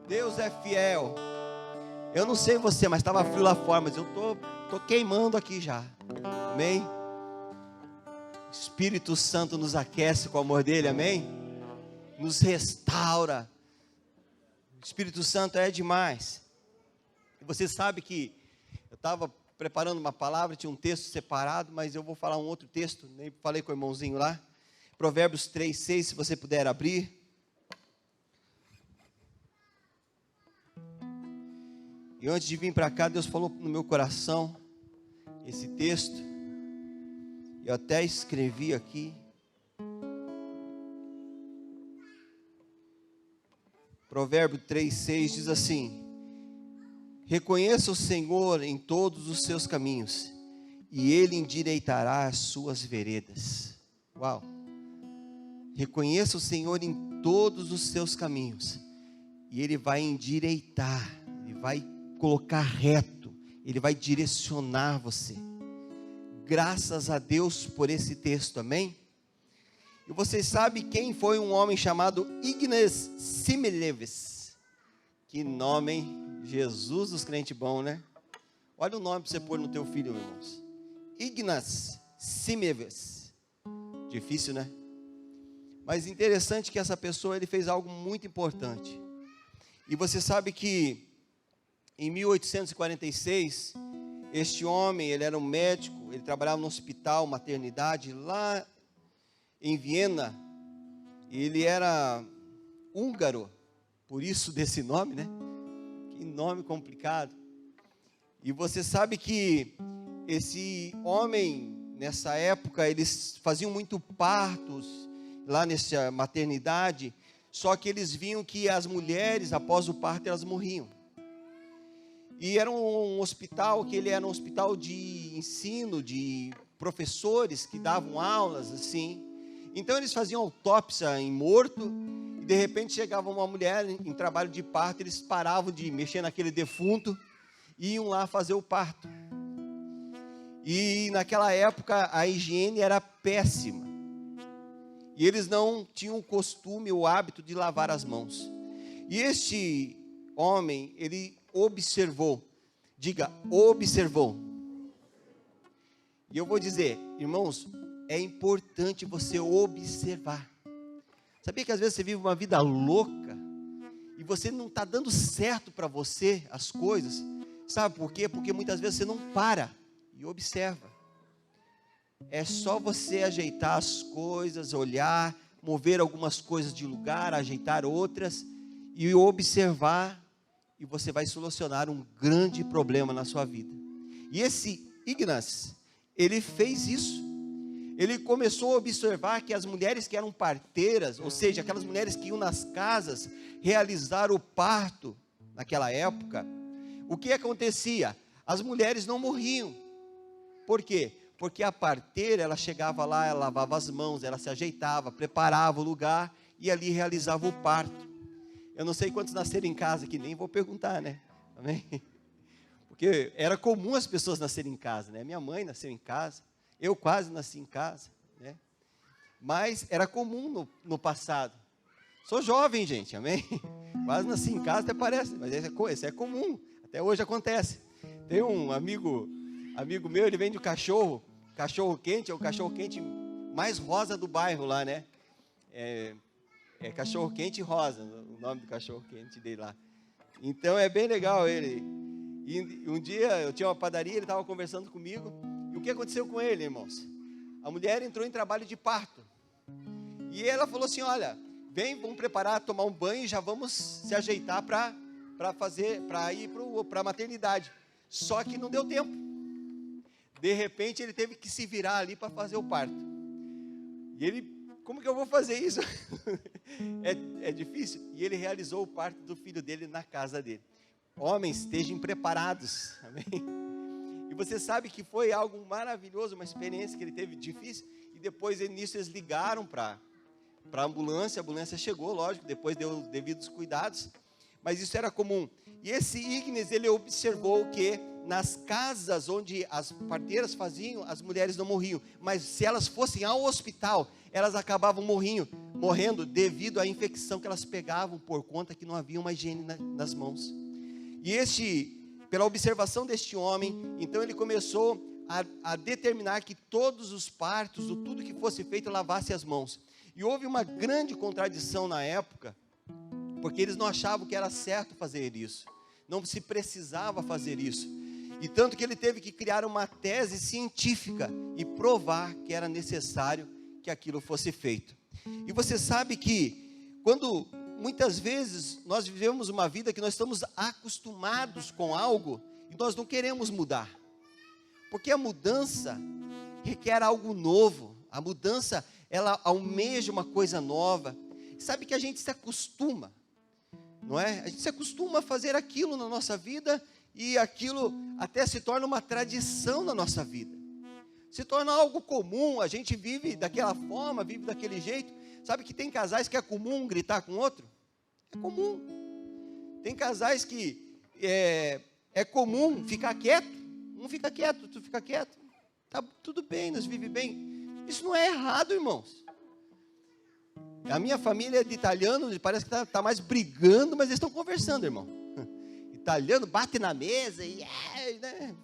Deus é fiel. Eu não sei você, mas estava frio lá fora, mas eu tô queimando aqui já. Amém? Espírito Santo nos aquece com o amor dele, amém? Nos restaura. O Espírito Santo é demais. E você sabe que eu estava preparando uma palavra, tinha um texto separado, mas eu vou falar um outro texto, nem falei com o irmãozinho lá. Provérbios 3:6, se você puder abrir. E antes de vir para cá, Deus falou no meu coração esse texto. Eu até escrevi aqui. Provérbio 3:6 diz assim: reconheça o Senhor em todos os seus caminhos, e Ele endireitará as suas veredas. Uau! Reconheça o Senhor em todos os seus caminhos, e Ele vai endireitar, Ele vai colocar reto, Ele vai direcionar você. Graças a Deus por esse texto, amém? E vocês sabem quem foi um homem chamado Ignaz Simelevich? Que nome, hein? Jesus dos crentes bom, né? Olha o nome para você pôr no teu filho, irmãos. Ignaz Simelevich. Difícil, né? Mas interessante que essa pessoa, ele fez algo muito importante. E você sabe que em 1846, este homem, ele era um médico, ele trabalhava no hospital, maternidade, lá em Viena. Ele era húngaro, por isso desse nome, né? Que nome complicado. E você sabe que esse homem, nessa época, eles faziam muito partos lá nessa maternidade, só que eles viam que as mulheres, após o parto, elas morriam. E era um hospital, que ele era um hospital de ensino, de professores que davam aulas, assim. Então eles faziam autópsia em morto, e de repente chegava uma mulher em trabalho de parto, eles paravam de mexer naquele defunto, e iam lá fazer o parto. E naquela época a higiene era péssima. E eles não tinham o costume, o hábito de lavar as mãos. E este homem, ele observou, diga, observou. E eu vou dizer, irmãos, é importante você observar. Sabia que às vezes você vive uma vida louca e você não está dando certo para você as coisas? Sabe por quê? Porque muitas vezes você não para e observa. É só você ajeitar as coisas, olhar, mover algumas coisas de lugar, ajeitar outras e observar, e você vai solucionar um grande problema na sua vida. E esse Ignaz, ele fez isso. Ele começou a observar que as mulheres que eram parteiras, ou seja, aquelas mulheres que iam nas casas realizar o parto naquela época, o que acontecia? As mulheres não morriam. Por quê? Porque a parteira, ela chegava lá, ela lavava as mãos, ela se ajeitava, preparava o lugar e ali realizava o parto. Eu não sei quantos nasceram em casa aqui, nem vou perguntar, né? Amém? Porque era comum as pessoas nascerem em casa, né? Minha mãe nasceu em casa, eu quase nasci em casa, né? Mas era comum no passado. Sou jovem, gente, amém? Quase nasci em casa, até parece, mas isso é comum, até hoje acontece. Tem um amigo meu, ele vende o cachorro quente, é o cachorro quente mais rosa do bairro lá, né? É cachorro quente rosa, o nome do cachorro quente dele lá. Então é bem legal ele. E um dia eu tinha uma padaria, ele estava conversando comigo. E o que aconteceu com ele, irmãos? A mulher entrou em trabalho de parto. E ela falou assim: olha, vamos preparar, tomar um banho e já vamos se ajeitar para ir para a maternidade. Só que não deu tempo. De repente ele teve que se virar ali para fazer o parto. E ele, como que eu vou fazer isso? É difícil. E ele realizou o parto do filho dele na casa dele. Homens, estejam preparados. Amém? E você sabe que foi algo maravilhoso, uma experiência que ele teve difícil. E depois nisso eles ligaram para a ambulância chegou, lógico, depois deu os devidos cuidados. Mas isso era comum. E esse Ignaz, ele observou que nas casas onde as parteiras faziam, as mulheres não morriam, mas se elas fossem ao hospital, elas acabavam morrendo devido à infecção que elas pegavam por conta que não havia uma higiene nas mãos. E pela observação deste homem, então ele começou a determinar que todos os partos, ou tudo que fosse feito, lavasse as mãos. E houve uma grande contradição na época, porque eles não achavam que era certo fazer isso, não se precisava fazer isso, e tanto que ele teve que criar uma tese científica e provar que era necessário que aquilo fosse feito. E você sabe que quando muitas vezes nós vivemos uma vida que nós estamos acostumados com algo e nós não queremos mudar, porque a mudança requer algo novo, a mudança ela almeja uma coisa nova. Sabe que a gente se acostuma, não é? A gente se acostuma a fazer aquilo na nossa vida e aquilo até se torna uma tradição na nossa vida. Se torna algo comum, a gente vive daquela forma, vive daquele jeito. Sabe que tem casais que é comum gritar com o outro? É comum. Tem casais que é comum ficar quieto. Um fica quieto, tu fica quieto. Tá tudo bem, nós vivemos bem. Isso não é errado, irmãos. A minha família é de italiano, parece que está mais brigando, mas eles estão conversando, irmão. Italiano bate na mesa e né,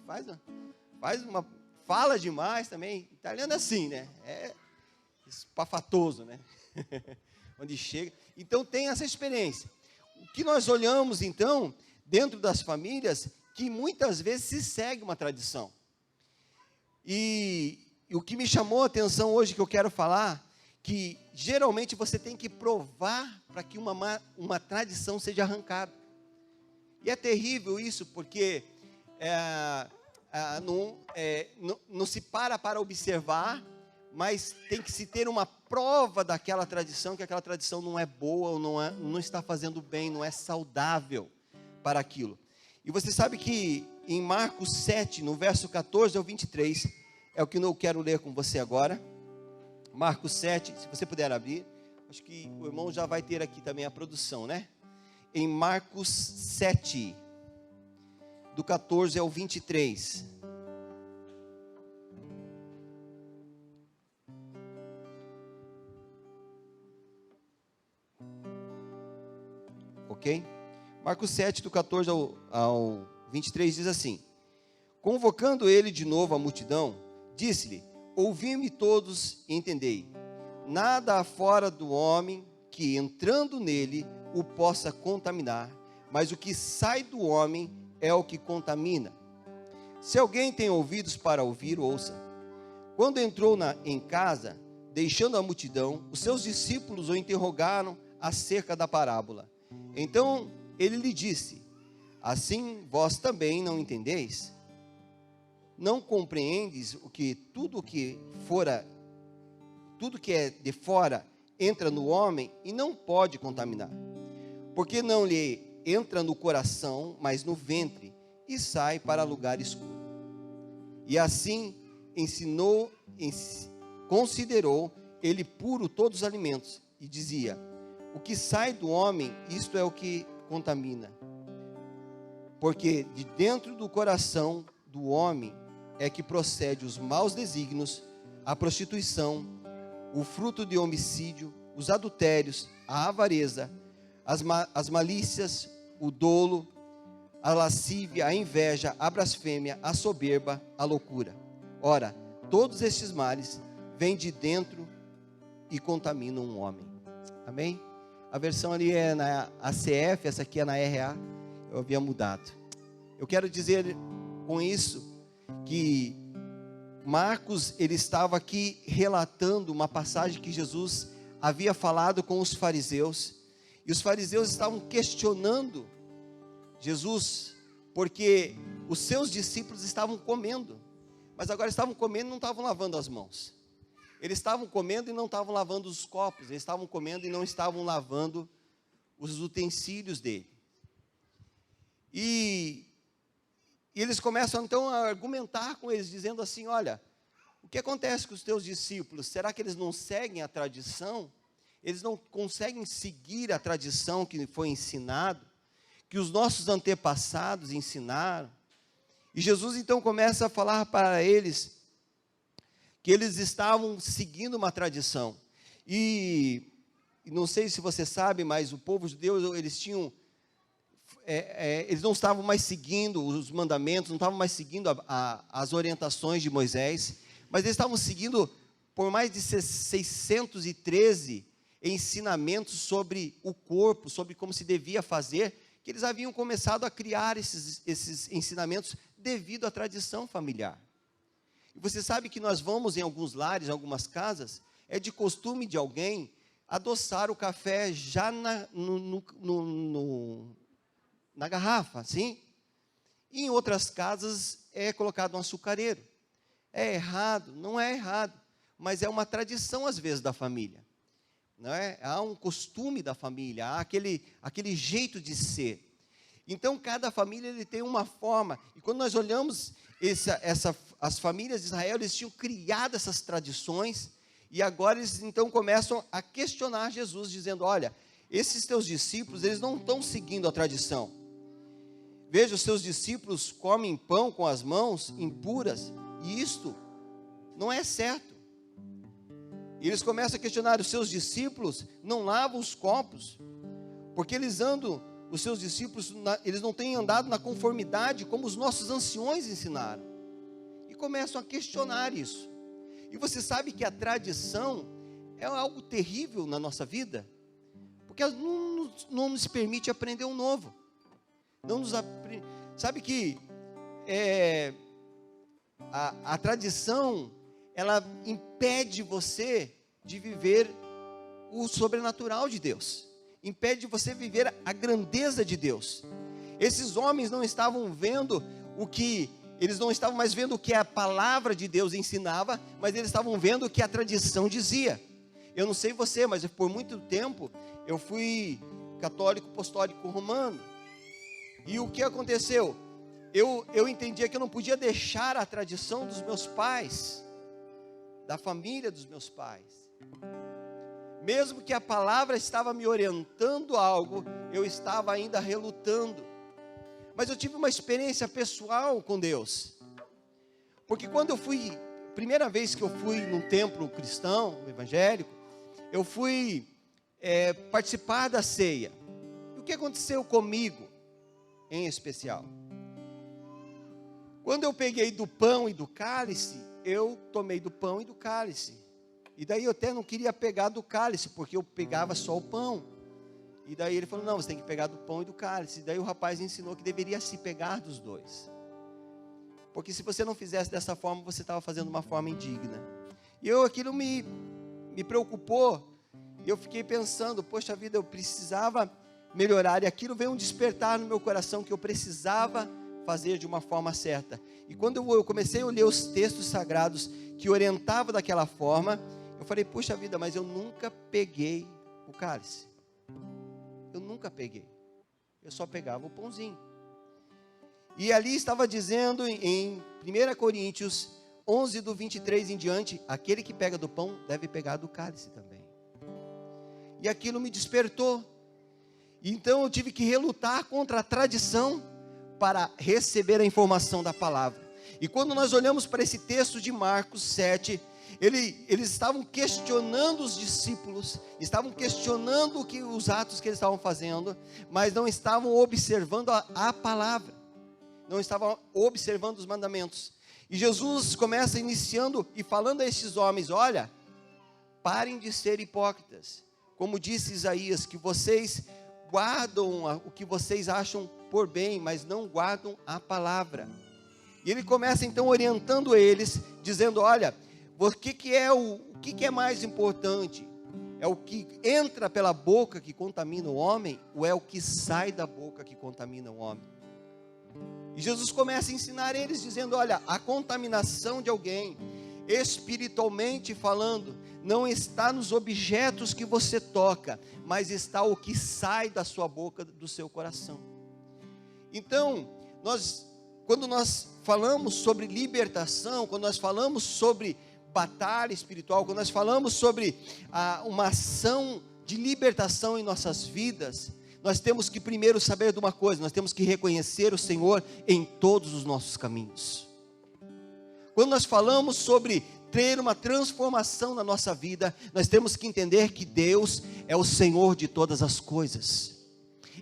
fala demais também. Italiano é assim, né? É espafatoso, né? Onde chega. Então tem essa experiência. O que nós olhamos então, dentro das famílias, que muitas vezes se segue uma tradição. E o que me chamou a atenção hoje, que eu quero falar, que geralmente você tem que provar para que uma tradição seja arrancada. E é terrível isso, porque não se para observar, mas tem que se ter uma prova daquela tradição, que aquela tradição não é boa, ou não está fazendo bem, não é saudável para aquilo. E você sabe que em Marcos 7, no verso 14 ao 23, é o que eu quero ler com você agora. Marcos 7, se você puder abrir, acho que o irmão já vai ter aqui também a produção, né? Em Marcos 7, do 14 ao 23. Ok? Marcos 7, do 14 ao 23 diz assim: convocando ele de novo a multidão, disse-lhe: ouvi-me todos e entendei. Nada há fora do homem que, entrando nele, o possa contaminar, mas o que sai do homem é o que contamina. Se alguém tem ouvidos para ouvir, ouça. Quando entrou em casa, deixando a multidão, os seus discípulos o interrogaram acerca da parábola. Então ele lhe disse: assim vós também não entendeis? Não compreendes tudo que é de fora entra no homem e não pode contaminar, porque não lhe entra no coração, mas no ventre, e sai para lugar escuro. E assim considerou ele puro todos os alimentos, e dizia: o que sai do homem, isto é o que contamina, porque de dentro do coração do homem é que procede os maus desígnios, a prostituição, o fruto de homicídio, os adultérios, a avareza, as malícias, o dolo, a lascívia, a inveja, a blasfêmia, a soberba, a loucura. Ora, todos estes males vêm de dentro e contaminam um homem. Amém? A versão ali é na ACF, essa aqui é na RA, eu havia mudado. Eu quero dizer com isso que Marcos, ele estava aqui relatando uma passagem que Jesus havia falado com os fariseus, e os fariseus estavam questionando Jesus, porque os seus discípulos estavam comendo, mas agora estavam comendo e não estavam lavando as mãos. Eles estavam comendo e não estavam lavando os copos, eles estavam comendo e não estavam lavando os utensílios dele. E eles começam então a argumentar com eles, dizendo assim: olha, o que acontece com os teus discípulos? Será que eles não seguem a tradição? Eles não conseguem seguir a tradição que foi ensinado, que os nossos antepassados ensinaram? E Jesus então começa a falar para eles que eles estavam seguindo uma tradição. E não sei se você sabe, mas o povo judeu, eles tinham, eles não estavam mais seguindo os mandamentos, não estavam mais seguindo as orientações de Moisés, mas eles estavam seguindo por mais de 613 ensinamentos sobre o corpo, sobre como se devia fazer, que eles haviam começado a criar esses ensinamentos devido à tradição familiar. E você sabe que nós vamos em alguns lares, em algumas casas, é de costume de alguém adoçar o café já na garrafa, assim. E em outras casas é colocado um açucareiro. É errado? Não é errado, mas é uma tradição às vezes da família. Não é? Há um costume da família, há aquele jeito de ser. Então, cada família ele tem uma forma. E quando nós olhamos as famílias de Israel, eles tinham criado essas tradições, e agora eles então começam a questionar Jesus, dizendo, olha, esses teus discípulos, eles não estão seguindo a tradição. Veja, os seus discípulos comem pão com as mãos impuras, e isto não é certo. E eles começam a questionar, os seus discípulos não lavam os copos, porque os seus discípulos, eles não têm andado na conformidade como os nossos anciões ensinaram. E começam a questionar isso. E você sabe que a tradição é algo terrível na nossa vida, porque não nos permite aprender um novo. Sabe que a tradição, ela impede você de viver o sobrenatural de Deus, impede você viver a grandeza de Deus. Esses homens não estavam vendo eles não estavam mais vendo o que a palavra de Deus ensinava, mas eles estavam vendo o que a tradição dizia. Eu não sei você, mas por muito tempo eu fui católico apostólico romano. E o que aconteceu? Eu entendia que eu não podia deixar a tradição dos meus pais, da família dos meus pais. Mesmo que a palavra estava me orientando a algo, eu estava ainda relutando. Mas eu tive uma experiência pessoal com Deus. Porque quando primeira vez que eu fui num templo cristão, evangélico, eu fui participar da ceia. E o que aconteceu comigo, em especial? Quando eu peguei do pão e do cálice, eu tomei do pão e do cálice. E daí eu até não queria pegar do cálice, porque eu pegava só o pão. E daí ele falou, não, você tem que pegar do pão e do cálice. E daí o rapaz ensinou que deveria se pegar dos dois. Porque se você não fizesse dessa forma, você estava fazendo uma forma indigna. E aquilo me preocupou. E eu fiquei pensando, poxa vida, eu precisava melhorar. E aquilo veio um despertar no meu coração que eu precisava fazer de uma forma certa. E quando eu comecei a ler os textos sagrados que orientavam daquela forma, eu falei, puxa vida, mas eu nunca peguei o cálice. Eu nunca peguei. Eu só pegava o pãozinho. E ali estava dizendo em 1 Coríntios 11, do 23 em diante, aquele que pega do pão deve pegar do cálice também. E aquilo me despertou. Então eu tive que relutar contra a tradição para receber a informação da palavra. E quando nós olhamos para esse texto de Marcos 7, eles estavam questionando os discípulos, estavam questionando os atos que eles estavam fazendo, mas não estavam observando a palavra, não estavam observando os mandamentos. E Jesus começa iniciando e falando a esses homens, olha, parem de ser hipócritas, como disse Isaías, que vocês guardam o que vocês acham por bem, mas não guardam a palavra. E ele começa então orientando eles, dizendo, olha, o que é mais importante? É o que entra pela boca que contamina o homem, ou é o que sai da boca que contamina o homem? E Jesus começa a ensinar eles, dizendo, olha, a contaminação de alguém, espiritualmente falando, não está nos objetos que você toca, mas está o que sai da sua boca, do seu coração. Então, quando nós falamos sobre libertação, quando nós falamos sobre batalha espiritual, quando nós falamos sobre uma ação de libertação em nossas vidas, nós temos que primeiro saber de uma coisa, nós temos que reconhecer o Senhor em todos os nossos caminhos. Quando nós falamos sobre ter uma transformação na nossa vida, nós temos que entender que Deus é o Senhor de todas as coisas.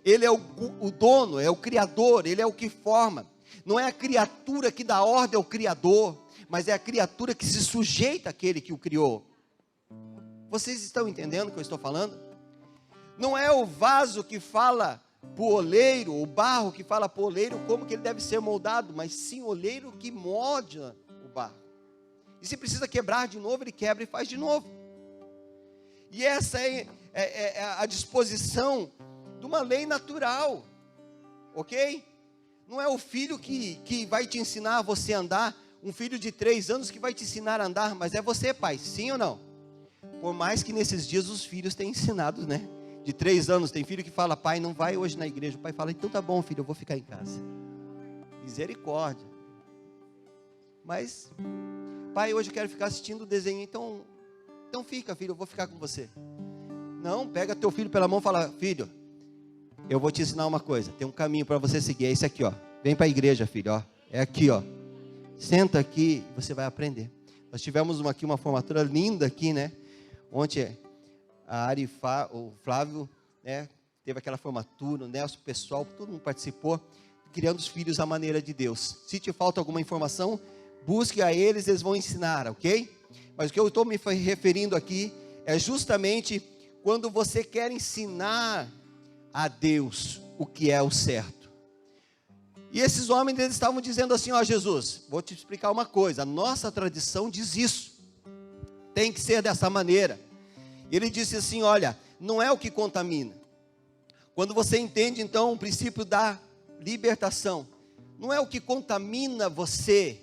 Ele é o dono, é o Criador, Ele é o que forma. Não é a criatura que dá ordem ao Criador, mas é a criatura que se sujeita àquele que o criou. Vocês estão entendendo o que eu estou falando? Não é o vaso que fala para o oleiro, o barro que fala para o oleiro como que ele deve ser moldado, mas sim o oleiro que molda o barro. E se precisa quebrar de novo, ele quebra e faz de novo. E essa é a disposição de uma lei natural, ok? Não é o filho que vai te ensinar a você andar, um filho de 3 anos que vai te ensinar a andar, mas é você, pai, sim ou não? Por mais que nesses dias os filhos tenham ensinado, né? De 3 anos, tem filho que fala, pai, não vai hoje na igreja. O pai fala, então tá bom, filho, eu vou ficar em casa. Misericórdia. Mas, pai, hoje eu quero ficar assistindo o desenho, então fica, filho, eu vou ficar com você. Não, pega teu filho pela mão e fala, filho, eu vou te ensinar uma coisa, tem um caminho para você seguir, é esse aqui, ó. Vem para a igreja, filho, ó. É aqui, ó. Senta aqui e você vai aprender. Nós tivemos uma formatura linda aqui, né? Ontem a Ari, o Flávio, né? Teve aquela formatura, o Nelson, o pessoal, todo mundo participou, criando os filhos à maneira de Deus. Se te falta alguma informação, busque a eles, eles vão ensinar, ok? Mas o que eu estou me referindo aqui é justamente quando você quer ensinar a Deus o que é o certo. E esses homens, eles estavam dizendo assim, ó Jesus, vou te explicar uma coisa, a nossa tradição diz isso, tem que ser dessa maneira. E ele disse assim, olha, não é o que contamina. Quando você entende então o princípio da libertação, não é o que contamina você,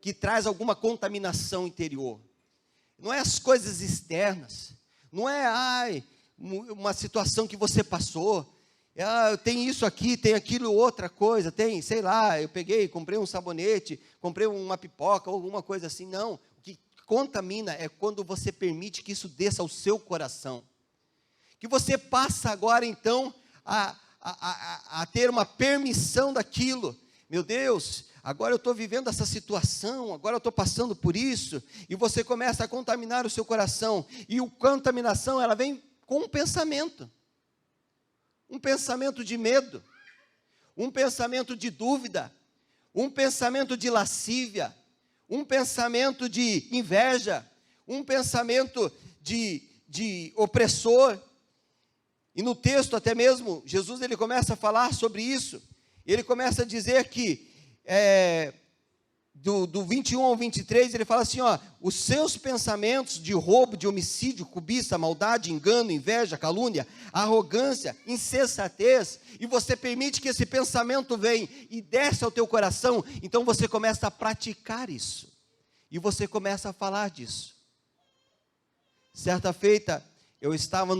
que traz alguma contaminação interior. Não é as coisas externas, não é uma situação que você passou, tem isso aqui, tem aquilo, outra coisa, tem, sei lá, eu comprei um sabonete, comprei uma pipoca, ou alguma coisa assim. Não, o que contamina é quando você permite que isso desça ao seu coração, que você passa agora então a ter uma permissão daquilo. Meu Deus, agora eu estou vivendo essa situação, agora eu estou passando por isso, e você começa a contaminar o seu coração, e a contaminação, ela vem com um pensamento de medo, um pensamento de dúvida, um pensamento de lascívia, um pensamento de inveja, um pensamento de opressor. E no texto até mesmo, Jesus ele começa a falar sobre isso. Ele começa a dizer que, do 21 ao 23, ele fala assim, ó, os seus pensamentos de roubo, de homicídio, cobiça, maldade, engano, inveja, calúnia, arrogância, insensatez, e você permite que esse pensamento venha e desce ao teu coração, então você começa a praticar isso, e você começa a falar disso. Certa feita, eu estava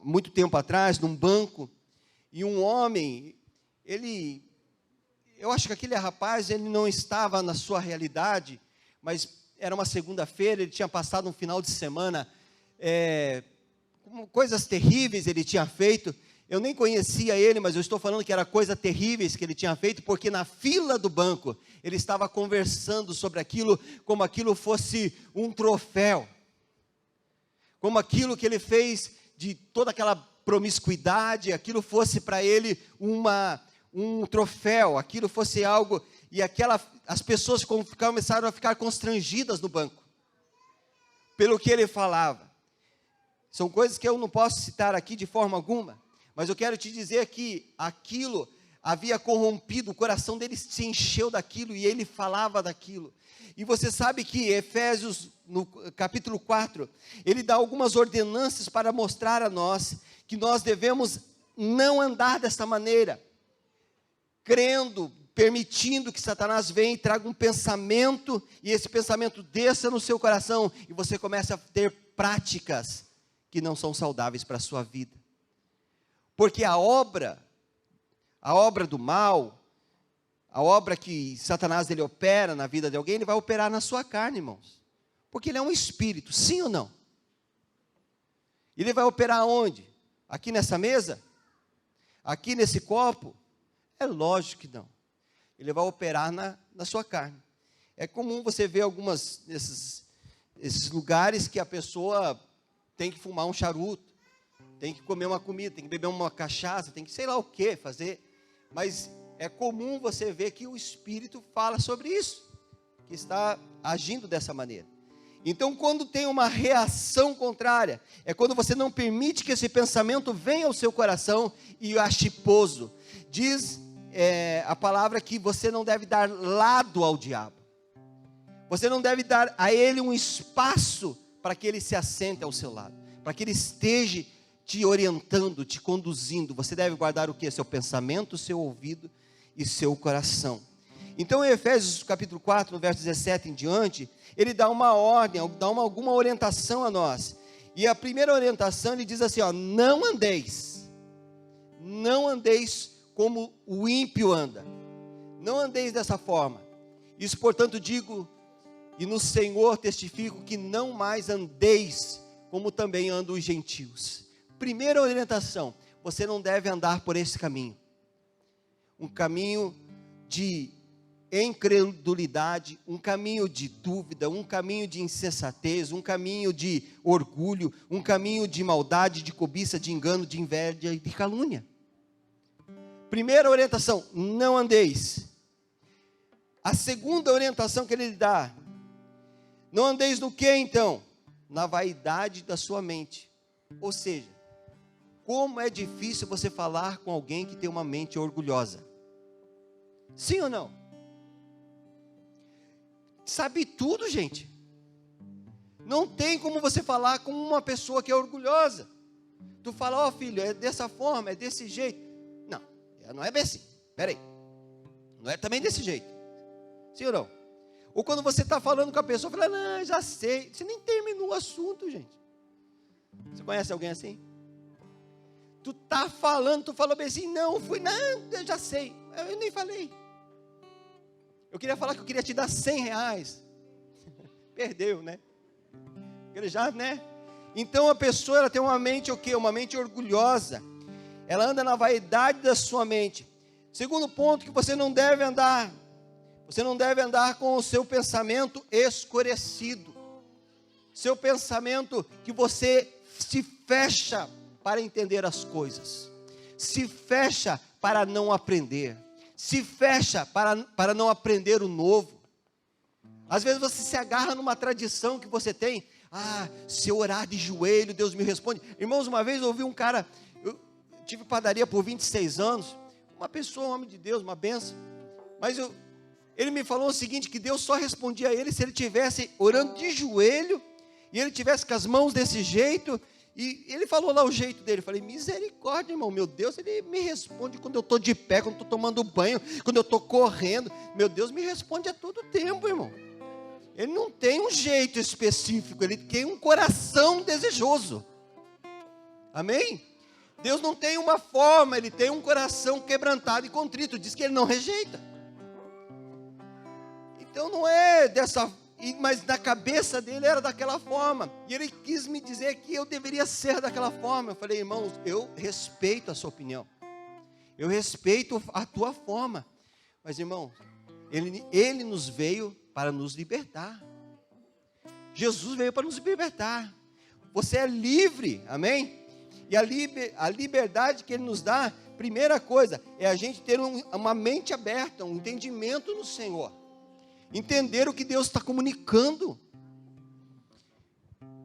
muito tempo atrás, num banco, e um homem, eu acho que aquele rapaz, ele não estava na sua realidade, mas era uma segunda-feira, ele tinha passado um final de semana, coisas terríveis ele tinha feito. Eu nem conhecia ele, mas eu estou falando que era coisas terríveis que ele tinha feito, porque na fila do banco, ele estava conversando sobre aquilo, como aquilo fosse um troféu, como aquilo que ele fez de toda aquela promiscuidade, aquilo fosse para ele um troféu, aquilo fosse algo, e as pessoas começaram a ficar constrangidas no banco, pelo que ele falava. São coisas que eu não posso citar aqui de forma alguma, mas eu quero te dizer que aquilo havia corrompido, o coração dele se encheu daquilo, e ele falava daquilo. E você sabe que Efésios, no capítulo 4, ele dá algumas ordenanças para mostrar a nós, que nós devemos não andar dessa maneira, crendo, permitindo que Satanás venha e traga um pensamento, e esse pensamento desça no seu coração, e você começa a ter práticas que não são saudáveis para a sua vida. Porque a obra do mal, a obra que Satanás ele opera na vida de alguém, ele vai operar na sua carne, irmãos. Porque ele é um espírito, sim ou não? Ele vai operar onde? Aqui nessa mesa? Aqui nesse copo? É lógico que não. Ele vai operar na sua carne. É comum você ver esses lugares que a pessoa tem que fumar um charuto, tem que comer uma comida, tem que beber uma cachaça, tem que sei lá o que fazer. Mas é comum você ver que o Espírito fala sobre isso, que está agindo dessa maneira. Então, quando tem uma reação contrária, é quando você não permite que esse pensamento venha ao seu coração e achiposo. Diz a palavra que você não deve dar lado ao diabo. Você não deve dar a ele um espaço para que ele se assente ao seu lado, para que ele esteja te orientando, te conduzindo. Você deve guardar o quê? Seu pensamento, seu ouvido e seu coração. Então, em Efésios capítulo 4, no verso 17 em diante, ele dá uma ordem, alguma orientação a nós. E a primeira orientação, ele diz assim, não andeis como o ímpio anda. Não andeis dessa forma. Isso, portanto, digo, e no Senhor testifico, que não mais andeis como também andam os gentios. Primeira orientação, você não deve andar por esse caminho. Um caminho de incredulidade, um caminho de dúvida, um caminho de insensatez, um caminho de orgulho, um caminho de maldade, de cobiça, de engano, de inveja e de calúnia. Primeira orientação, não andeis. A segunda orientação que ele dá, não andeis no que então? Na vaidade da sua mente. Ou seja, como é difícil você falar com alguém que tem uma mente orgulhosa. Sim ou não? Sabe tudo, gente. Não tem como você falar com uma pessoa que é orgulhosa. Tu fala, filho, é dessa forma, é desse jeito. Não é bem assim, peraí. Não é também desse jeito. Sim ou não? Ou quando você está falando com a pessoa, fala, não, já sei. Você nem terminou o assunto, gente. Você conhece alguém assim? Tu está falando, tu falou bem assim, não, eu já sei. Eu nem falei. Eu queria falar que eu queria te dar R$100. Perdeu, né? Ele já, né? Então a pessoa, ela tem uma mente o quê? Uma mente orgulhosa. Ela anda na vaidade da sua mente. Segundo ponto, que você não deve andar. Você não deve andar com o seu pensamento escurecido. Seu pensamento que você se fecha para entender as coisas. Se fecha para não aprender. Se fecha para não aprender o novo. Às vezes você se agarra numa tradição que você tem. Se eu orar de joelho, Deus me responde. Irmãos, uma vez eu ouvi um cara... Tive padaria por 26 anos, uma pessoa, um homem de Deus, uma benção, mas ele me falou o seguinte, que Deus só respondia a ele se ele estivesse orando de joelho, e ele estivesse com as mãos desse jeito, e ele falou lá o jeito dele. Eu falei, misericórdia, irmão, meu Deus, ele me responde quando eu estou de pé, quando eu estou tomando banho, quando eu estou correndo, meu Deus me responde a todo tempo, irmão. Ele não tem um jeito específico, ele tem um coração desejoso, amém? Deus não tem uma forma, ele tem um coração quebrantado e contrito, diz que ele não rejeita. Então não é dessa, mas na cabeça dele era daquela forma, e ele quis me dizer que eu deveria ser daquela forma. Eu falei, irmãos, eu respeito a sua opinião, eu respeito a tua forma, mas irmão, ele nos veio para nos libertar. Jesus veio para nos libertar. Você é livre, amém? E a liberdade que Ele nos dá, primeira coisa, é a gente ter uma mente aberta, um entendimento no Senhor. Entender o que Deus está comunicando.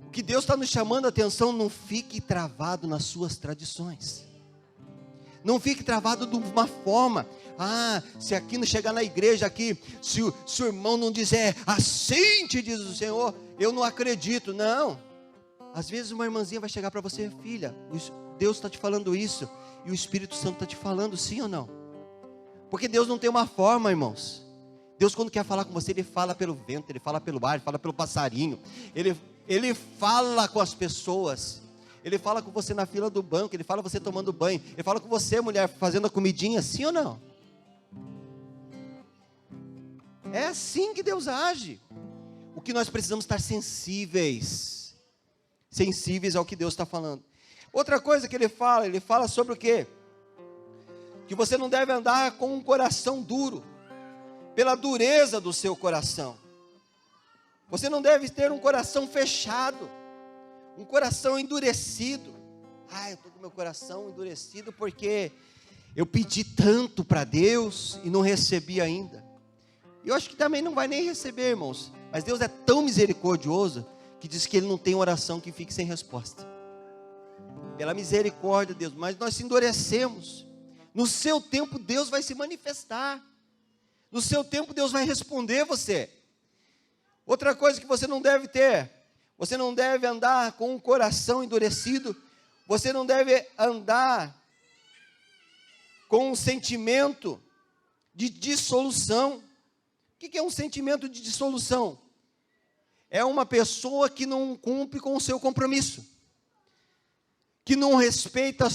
O que Deus está nos chamando a atenção, não fique travado nas suas tradições. Não fique travado de uma forma. Se aqui não chegar na igreja aqui, se o irmão não disser, assim te diz o Senhor, eu não acredito. Não. Às vezes uma irmãzinha vai chegar para você, filha, Deus está te falando isso, e o Espírito Santo está te falando, sim ou não? Porque Deus não tem uma forma, irmãos. Deus, quando quer falar com você, Ele fala pelo vento, Ele fala pelo ar, Ele fala pelo passarinho, Ele fala com as pessoas, Ele fala com você na fila do banco, Ele fala com você tomando banho, Ele fala com você, mulher, fazendo a comidinha, sim ou não? É assim que Deus age. O que nós precisamos estar sensíveis. sensíveis ao que Deus está falando. Outra coisa que ele fala sobre o quê? Que você não deve andar com um coração duro, pela dureza do seu coração. Você não deve ter um coração fechado, um coração endurecido. Eu estou com meu coração endurecido porque eu pedi tanto para Deus e não recebi ainda. E eu acho que também não vai nem receber, irmãos. Mas Deus é tão misericordioso que diz que Ele não tem oração que fique sem resposta. Pela misericórdia de Deus, mas nós se endurecemos. No seu tempo Deus vai se manifestar. No seu tempo Deus vai responder você. Outra coisa que você não deve ter, você não deve andar com um coração endurecido, você não deve andar com um sentimento de dissolução. O que é um sentimento de dissolução? É uma pessoa que não cumpre com o seu compromisso, que não respeita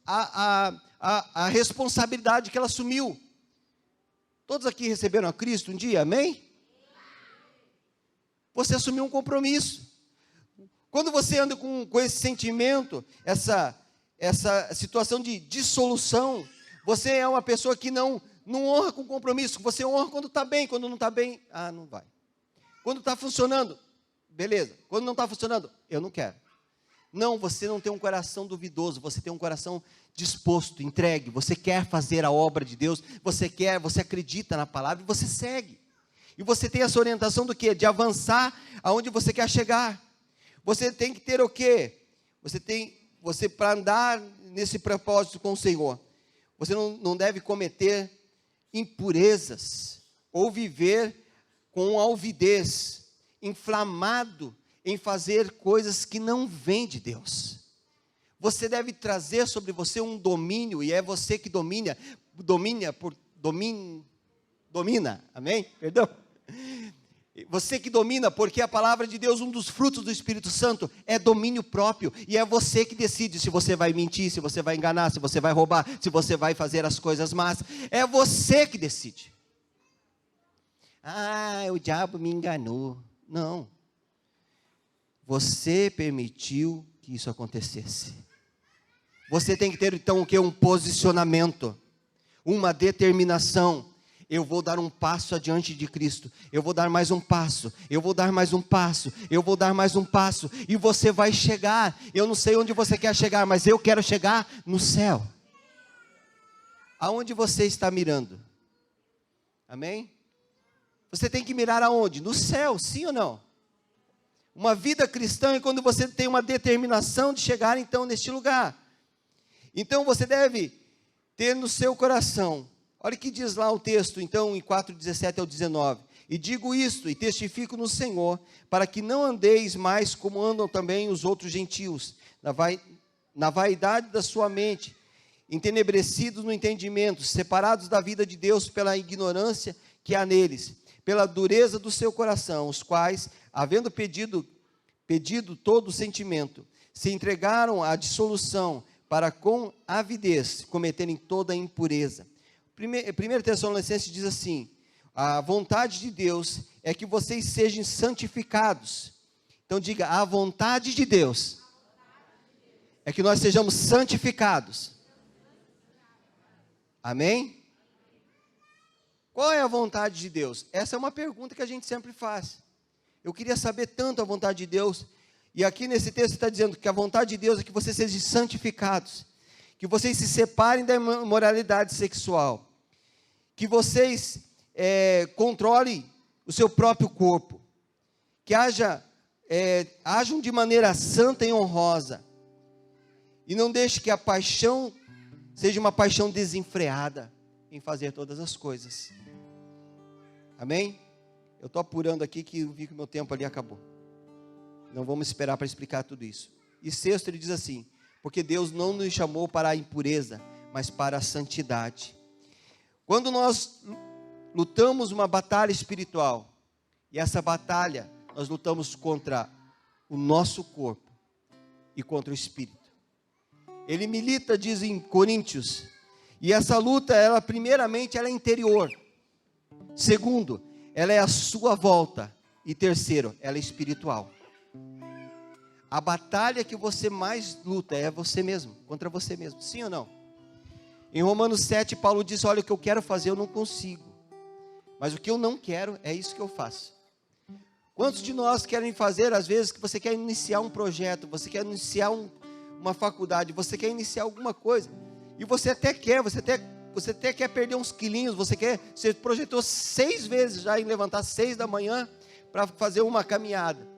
a responsabilidade que ela assumiu. Todos aqui receberam a Cristo um dia, amém? Você assumiu um compromisso. Quando você anda com esse sentimento, essa situação de dissolução, você é uma pessoa que não honra com compromisso. Você honra quando está bem, quando não está bem, não vai. Quando está funcionando, beleza. Quando não está funcionando, eu não quero. Não, você não tem um coração duvidoso, você tem um coração disposto, entregue. Você quer fazer a obra de Deus, você acredita na palavra e você segue. E você tem essa orientação do quê? De avançar aonde você quer chegar. Você tem que ter o quê? Você para andar nesse propósito com o Senhor, você não deve cometer impurezas, ou viver com alvidez, inflamado em fazer coisas que não vêm de Deus. Você deve trazer sobre você um domínio, e é você que domina, amém? Perdão. Você que domina, porque a palavra de Deus, um dos frutos do Espírito Santo, é domínio próprio, e é você que decide se você vai mentir, se você vai enganar, se você vai roubar, se você vai fazer as coisas más, é você que decide. O diabo me enganou. Não. Você permitiu que isso acontecesse. Você tem que ter então o que? Um posicionamento, uma determinação. Eu vou dar um passo adiante de Cristo, eu vou dar mais um passo, eu vou dar mais um passo, eu vou dar mais um passo, e você vai chegar. Eu não sei onde você quer chegar, mas eu quero chegar no céu. Aonde você está mirando? Amém? Você tem que mirar aonde? No céu, sim ou não? Uma vida cristã é quando você tem uma determinação de chegar então neste lugar. Então você deve ter no seu coração. Olha o que diz lá o texto, então, em 4:17 ao 19. E digo isto, e testifico no Senhor, para que não andeis mais como andam também os outros gentios, na vaidade da sua mente, entenebrecidos no entendimento, separados da vida de Deus pela ignorância que há neles, pela dureza do seu coração, os quais, havendo pedido todo o sentimento, se entregaram à dissolução, para com avidez cometerem toda a impureza. 1 Tessalonicenses diz assim: a vontade de Deus é que vocês sejam santificados. Então diga, a vontade de Deus é que nós sejamos santificados. Amém? Qual é a vontade de Deus? Essa é uma pergunta que a gente sempre faz. Eu queria saber tanto a vontade de Deus. E aqui nesse texto está dizendo que a vontade de Deus é que vocês sejam santificados, que vocês se separem da imoralidade sexual, que vocês controlem o seu próprio corpo, que ajam de maneira santa e honrosa, e não deixe que a paixão seja uma paixão desenfreada em fazer todas as coisas. Amém? Eu estou apurando aqui que eu vi que o meu tempo ali acabou. Não vamos esperar para explicar tudo isso. E sexto, ele diz assim: porque Deus não nos chamou para a impureza, mas para a santidade. Quando nós lutamos uma batalha espiritual, e essa batalha nós lutamos contra o nosso corpo e contra o espírito. Ele milita, diz em Coríntios, e essa luta, primeiramente, ela é interior. Segundo, ela é a sua volta. E terceiro, ela é espiritual. a batalha que você mais luta é você mesmo, contra você mesmo, sim ou não? Em Romanos 7, Paulo diz, olha, o que eu quero fazer eu não consigo, mas o que eu não quero é isso que eu faço. Quantos de nós querem fazer, às vezes, que você quer iniciar um projeto, você quer iniciar uma faculdade, você quer iniciar alguma coisa, e você até quer perder uns quilinhos, você projetou 6 vezes já em levantar 6 da manhã, para fazer uma caminhada,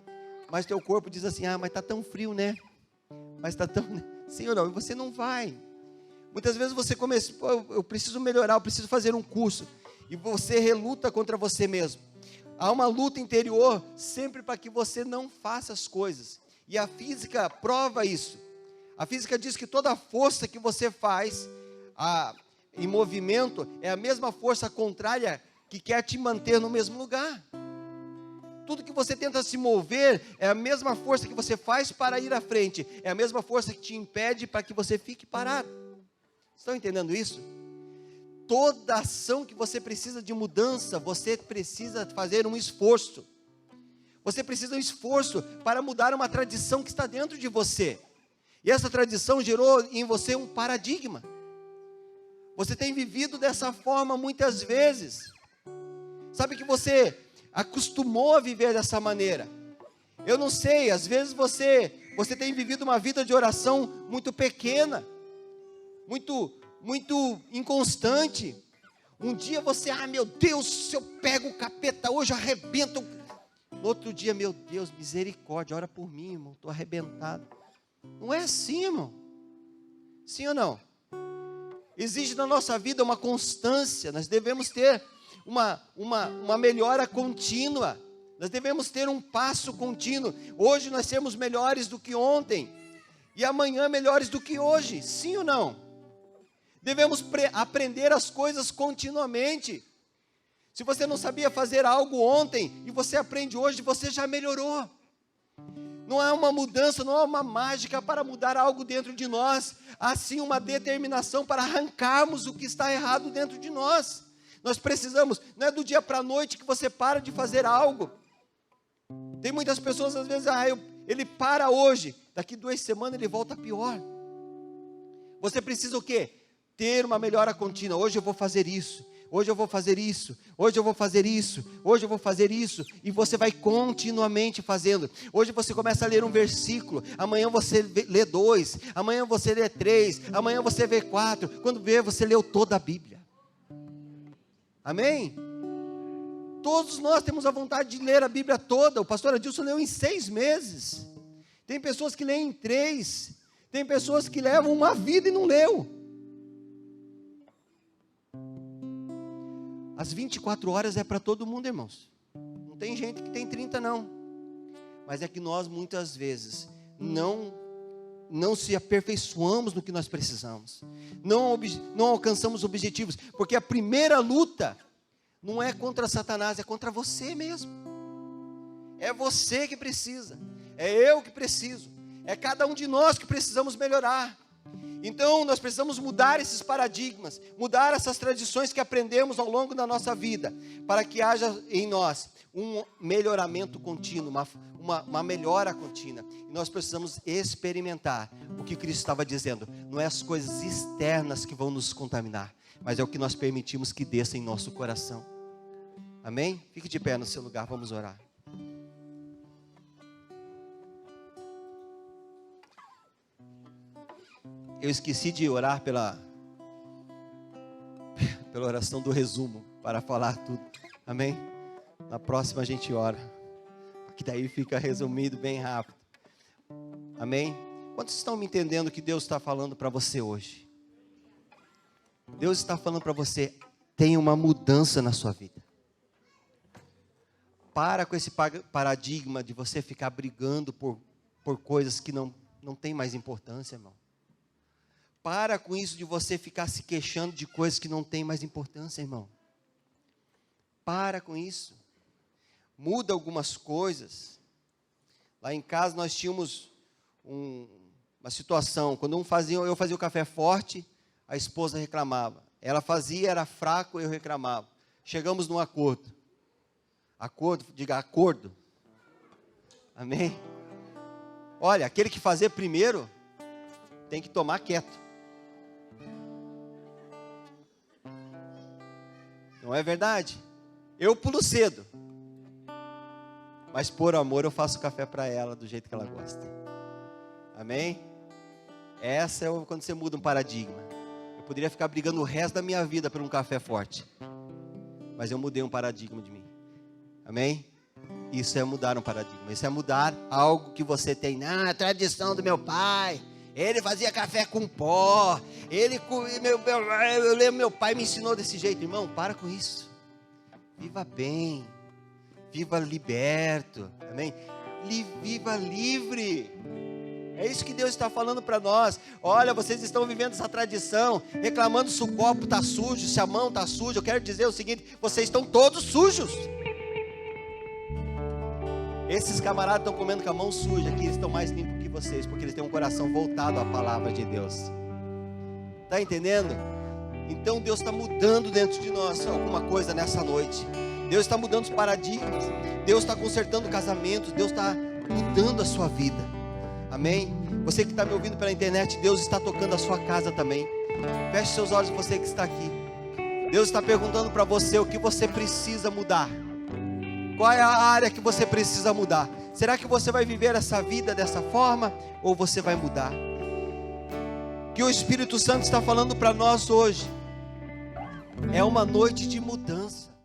mas teu corpo diz assim, mas está tão frio, né? Mas está tão, sim ou não? E você não vai. Muitas vezes você começa, eu preciso melhorar, eu preciso fazer um curso, e você reluta contra você mesmo. Há uma luta interior sempre para que você não faça as coisas. E a física prova isso. A física diz que toda a força que você faz em movimento é a mesma força contrária que quer te manter no mesmo lugar. Tudo que você tenta se mover é a mesma força que você faz para ir à frente. É a mesma força que te impede para que você fique parado. Estão entendendo isso? Toda ação que você precisa de mudança, você precisa fazer um esforço. Você precisa de um esforço para mudar uma tradição que está dentro de você. E essa tradição gerou em você um paradigma. Você tem vivido dessa forma muitas vezes. Sabe que você acostumou a viver dessa maneira. Eu não sei, às vezes você tem vivido uma vida de oração muito pequena, muito inconstante. Um dia você, meu Deus, se eu pego o capeta hoje, eu arrebento. No outro dia, meu Deus, misericórdia, ora por mim, irmão, estou arrebentado. Não é assim, irmão. Sim ou não? Exige na nossa vida uma constância, nós devemos ter uma melhora contínua, nós devemos ter um passo contínuo. Hoje nós sermos melhores do que ontem, e amanhã melhores do que hoje, sim ou não? Devemos aprender as coisas continuamente. Se você não sabia fazer algo ontem, e você aprende hoje, você já melhorou. Não há uma mudança, não há uma mágica para mudar algo dentro de nós. Há sim uma determinação para arrancarmos o que está errado dentro de nós. Nós precisamos, não é do dia para a noite que você para de fazer algo. Tem muitas pessoas, às vezes, ele para hoje, daqui 2 semanas ele volta pior. Você precisa o quê? Ter uma melhora contínua. Hoje eu vou fazer isso, hoje eu vou fazer isso, hoje eu vou fazer isso, hoje eu vou fazer isso, e você vai continuamente fazendo. Hoje você começa a ler um versículo, amanhã você lê 2, amanhã você lê 3, amanhã você vê 4, quando vê, você leu toda a Bíblia. Amém? Todos nós temos a vontade de ler a Bíblia toda. O pastor Adilson leu em 6 meses, tem pessoas que leem em 3, tem pessoas que levam uma vida e não leu. As 24 horas é para todo mundo, irmãos. Não tem gente que tem 30 não. Mas é que nós muitas vezes não se aperfeiçoamos no que nós precisamos. Não alcançamos objetivos. Porque a primeira luta não é contra Satanás, é contra você mesmo. É você que precisa. É eu que preciso. É cada um de nós que precisamos melhorar. Então nós precisamos mudar esses paradigmas, mudar essas tradições que aprendemos ao longo da nossa vida, para que haja em nós um melhoramento contínuo, uma melhora contínua. E nós precisamos experimentar o que Cristo estava dizendo. Não é as coisas externas que vão nos contaminar, mas é o que nós permitimos que desça em nosso coração. Amém? Fique de pé no seu lugar, vamos orar. Eu esqueci de orar pela oração do resumo, para falar tudo, amém? Na próxima a gente ora, que daí fica resumido bem rápido, amém? Quantos estão me entendendo que Deus está falando para você hoje? Deus está falando para você, tem uma mudança na sua vida. Para com esse paradigma de você ficar brigando por coisas que não tem mais importância, irmão. Para com isso de você ficar se queixando de coisas que não tem mais importância, irmão. Para com isso. Muda algumas coisas. Lá em casa nós tínhamos uma situação. Quando eu fazia o café forte, a esposa reclamava. Ela fazia, era fraco, eu reclamava. Chegamos num acordo. Acordo, diga acordo. Amém? Olha, aquele que fazer primeiro tem que tomar quieto. Não é verdade? Eu pulo cedo, mas por amor eu faço café para ela do jeito que ela gosta. Amém? Essa é quando você muda um paradigma. Eu poderia ficar brigando o resto da minha vida por um café forte, mas eu mudei um paradigma de mim. Amém? Isso é mudar um paradigma. Isso é mudar algo que você tem. A tradição do meu pai, ele fazia café com pó. Eu lembro, meu pai me ensinou desse jeito. Irmão, para com isso. Viva bem. Viva liberto. Amém? Viva livre. É isso que Deus está falando para nós. Olha, vocês estão vivendo essa tradição, reclamando se o copo está sujo, se a mão está suja. Eu quero dizer o seguinte: vocês estão todos sujos. Esses camaradas estão comendo com a mão suja aqui, eles estão mais limpos que vocês, porque eles têm um coração voltado à palavra de Deus. Está entendendo? Então Deus está mudando dentro de nós alguma coisa nessa noite. Deus está mudando os paradigmas. Deus está consertando casamentos. Deus está mudando a sua vida. Amém? Você que está me ouvindo pela internet, Deus está tocando a sua casa também. Feche seus olhos, você que está aqui. Deus está perguntando para você o que você precisa mudar. Qual é a área que você precisa mudar? Será que você vai viver essa vida dessa forma? Ou você vai mudar? O que o Espírito Santo está falando para nós hoje é uma noite de mudança.